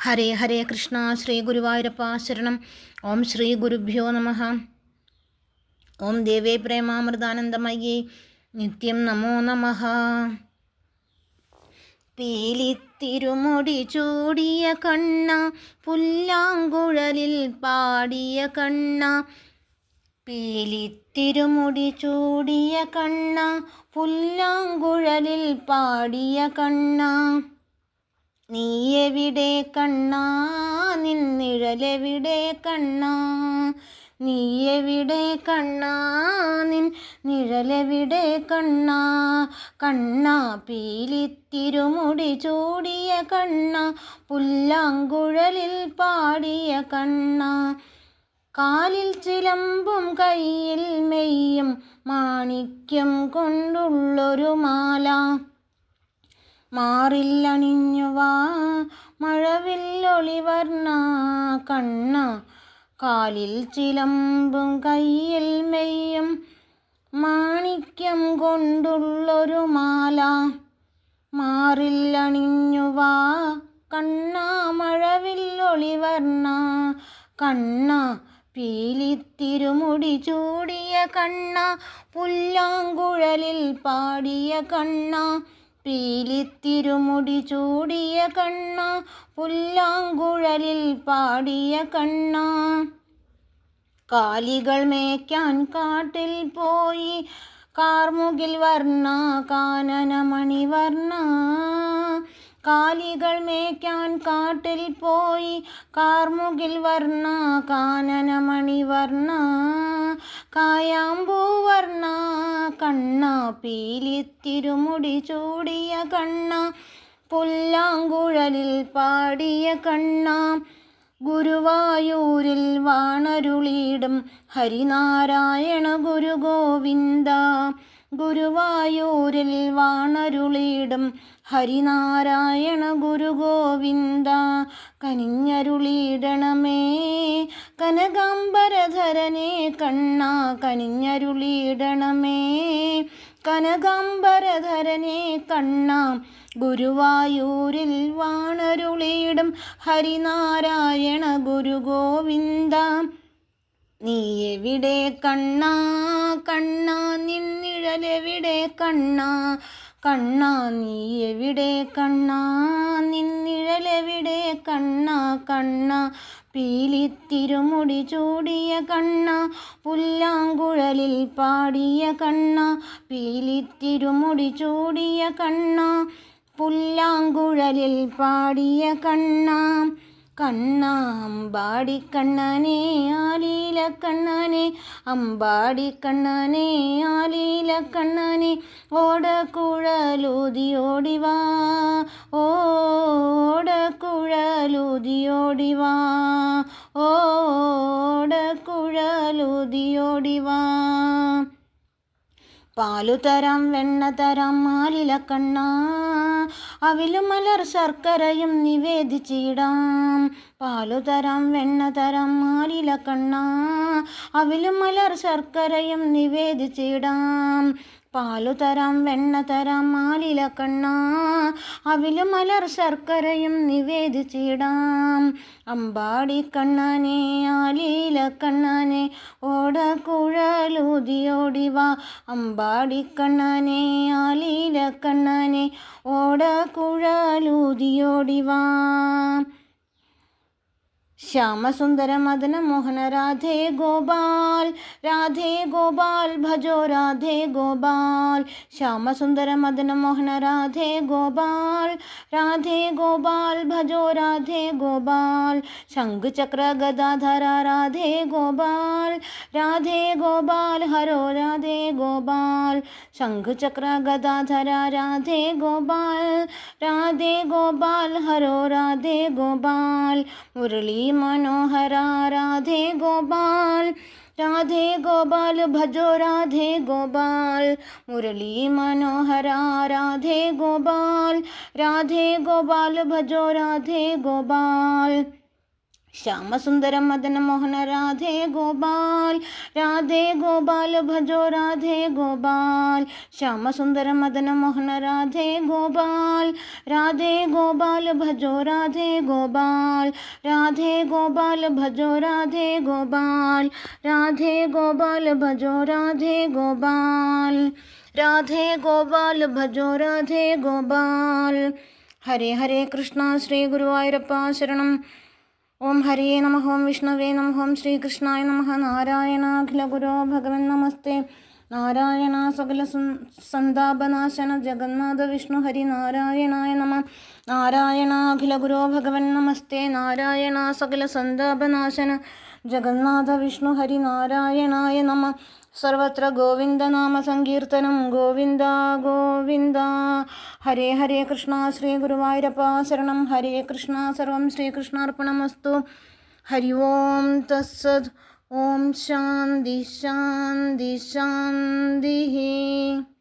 ഹരേ ഹരേ കൃഷ്ണ. ശ്രീ ഗുരുവായൂരപ്പ ശരണം. ഓം ശ്രീ ഗുരുഭ്യോ നമഃ. ഓം ദേവേ പ്രേമാമൃതാനന്ദമയേ നിത്യം നമോ നമഃ. പീലിത്തിരുമുടി ചൂടിയ കണ്ണ, പുല്ലാങ്കുഴലിൽ പാടിയ കണ്ണ. പീലിത്തിരുമുടി ചൂടിയ കണ്ണ, പുല്ലാങ്കുഴലിൽ പാടിയ കണ്ണ. നീ എവിടെ കണ്ണാ, നിന്നിഴലെവിടെ കണ്ണാ. നീ എവിടെ കണ്ണാ, നിൻ നിഴലെവിടെ കണ്ണാ. കണ്ണാ പീലിത്തിരുമുടി ചൂടിയ കണ്ണ, പുല്ലാങ്കുഴലിൽ പാടിയ കണ്ണ. കാലിൽ ചിലമ്പും കയ്യിൽ മെയ്യും മാണിക്യം കൊണ്ടുള്ളൊരു മാല. മാറില്ലണിഞ്ഞുവാ മഴവില്ലൊളിവർണ്ണ കണ്ണ. കാലിൽ ചിലമ്പും കയ്യിൽ മെയ്യും മാണിക്യം കൊണ്ടുള്ളൊരു മാല. മാറില്ലണിഞ്ഞുവാ കണ്ണ മഴവില്ലൊളിവർണ്ണ കണ്ണ. പീലിത്തിരുമുടി ചൂടിയ കണ്ണ, പുല്ലാങ്കുഴലിൽ പാടിയ കണ്ണ. പീലിത്തിരുമുടി ചൂടിയ കണ്ണ, പുല്ലാങ്കുഴലിൽ പാടിയ കണ്ണ. കാലികൾ മേയ്ക്കാൻ കാട്ടിൽ പോയി കാർമുകിൽ വർണ്ണ കാനനമണി വർണ്ണ. കാലികൾ മേയ്ക്കാൻ കാട്ടിൽ പോയി കാർമുകിൽ വർണ്ണ കാനനമണി വർണ്ണ. കായാമ്പൂ വർണ്ണ കണ്ണ. പീലിത്തിരുമുടി ചൂടിയ കണ്ണ, പുല്ലാങ്കുഴലിൽ പാടിയ കണ്ണ. ഗുരുവായൂരിൽ വാണരുളിയിടും ഹരിനാരായണ ഗുരു ഗോവിന്ദ. ഗുരുവായൂരിൽ വാണരുളിയിടും ഹരിനാരായണ ഗുരു ഗോവിന്ദ. കനിഞ്ഞരുളിയിടണമേ കനകാംബരധരനെ കണ്ണ. കനിഞ്ഞരുളിയിടണമേ കനകാംബരധരനെ കണ്ണ. ഗുരുവായൂരിൽ വാണരുളിയിടും ഹരിനാരായണ ഗുരു ഗോവിന്ദ. നീ എവിടെ കണ്ണാ, കണ്ണാ നിന്നിഴലെവിടെ കണ്ണാ. കണ്ണാ നീ എവിടെ കണ്ണാ, നിന്നിഴലെവിടെ കണ്ണാ. കണ്ണ പീലിത്തിരുമുടി ചൂടിയ കണ്ണ, പുല്ലാങ്കുഴലിൽ പാടിയ കണ്ണ. പീലിത്തിരുമുടി ചൂടിയ കണ്ണ, പുല്ലാങ്കുഴലിൽ പാടിയ കണ്ണ. കണ്ണ അമ്പാടിക്കണ്ണനെ ആലീലക്കണ്ണനെ. അമ്പാടിക്കണ്ണനെ ആലീലക്കണ്ണനെ. ഓടക്കുഴലൂതിയോടിവാ ഓടക്കുഴലൂതിയോടിവാ ഓടക്കുഴലൂതിയോടിവാ. പാലു തരാം വെണ്ണ തരാം ആലിലക്കണ്ണ. അവിലും മലർ ശർക്കരയും നിവേദിച്ചിടാം. പാലു തരാം വെണ്ണ തരാം ആലിലക്കണ്ണ. അവിലും മലർ ശർക്കരയും നിവേദിച്ചിടാം. പാലു തരാം വെണ്ണ തരാം ആലിലക്കണ്ണ. അവിലും മലർ ശർക്കരയും നിവേദിച്ചിടാം. അമ്പാടിക്കണ്ണനെ ആലീലക്കണ്ണനെ. ഓടക്കുഴലൂതിയോടിവാ. അമ്പാടിക്കണ്ണനെ ആലീലക്കണ്ണനെ. ഓടക്കുഴലൂതിയോടിവാ. ശ്യാമസുന്ദര മദന മോഹന രാധേ ഗോപാൽ. രാധേ ഗോപാൽ ഭജോ രാധേ ഗോപാൽ. ശ്യാമസുന്ദര മദന മോഹന രാധേ ഗോപാൽ. രാധേ ഗോപാൽ ഭജോ രാധേ ഗോപാൽ. ശംഖ് ചക്ര ഗദാധര രാധേ ഗോപാൽ. രാധേ ഗോപാൽ ഹരോ രാധേ ഗോപാൽ. ശംഖ് ചക്ര ഗദാധര രാധേ ഗോപാൽ. രാധേ ഗോപാൽ ഹരോ രാധേ ഗോപാൽ. മുരളി മനോഹര രാധേ ഗോപാൽ. രാധേ ഗോപാൽ ഭജോ രാധേ ഗോപാൽ. മുരളി മനോഹര രാധേ ഗോപാൽ. രാധേ ഗോപാൽ ഭജോ രാധേ ഗോപാൽ. श्यामसुन्दरं मदनमोहन राधे गोपाल भजो राधे गोपाल। श्यामसुन्दरं मदनमोहन राधे गोपाल भजो राधे गोपाल भजो राधे गोपाल भजो राधे गोपाल भजो राधे गोपाल। हरे हरे कृष्ण श्री गुरुवायूरप्पा शरणं। ओम हरे नमः ओम विष्णवे नमः ओम श्रीकृष्णाय नमः। नारायण अखिल गुरो भगवन् नमस्ते। नारायण सकल संतापनाशन जगन्नाथ विष्णु हरि नारायणाय नमः। नारायण अखिल गुरो भगवन् नमस्ते। नारायण सकल संतापनाशन जगन्नाथ विष्णु हरि नारायणाय नमः। सर्वत्र गोविंद नाम संकीर्तनं गोविंद गोविंद। हरे हरे कृष्ण श्री गुरुवायूरप्पा शरणं। हरे कृष्ण सर्वं श्रीकृष्णार्पणमस्तु। हरि ओम तत्सत्। ओम शान्ति शान्ति शान्तिः।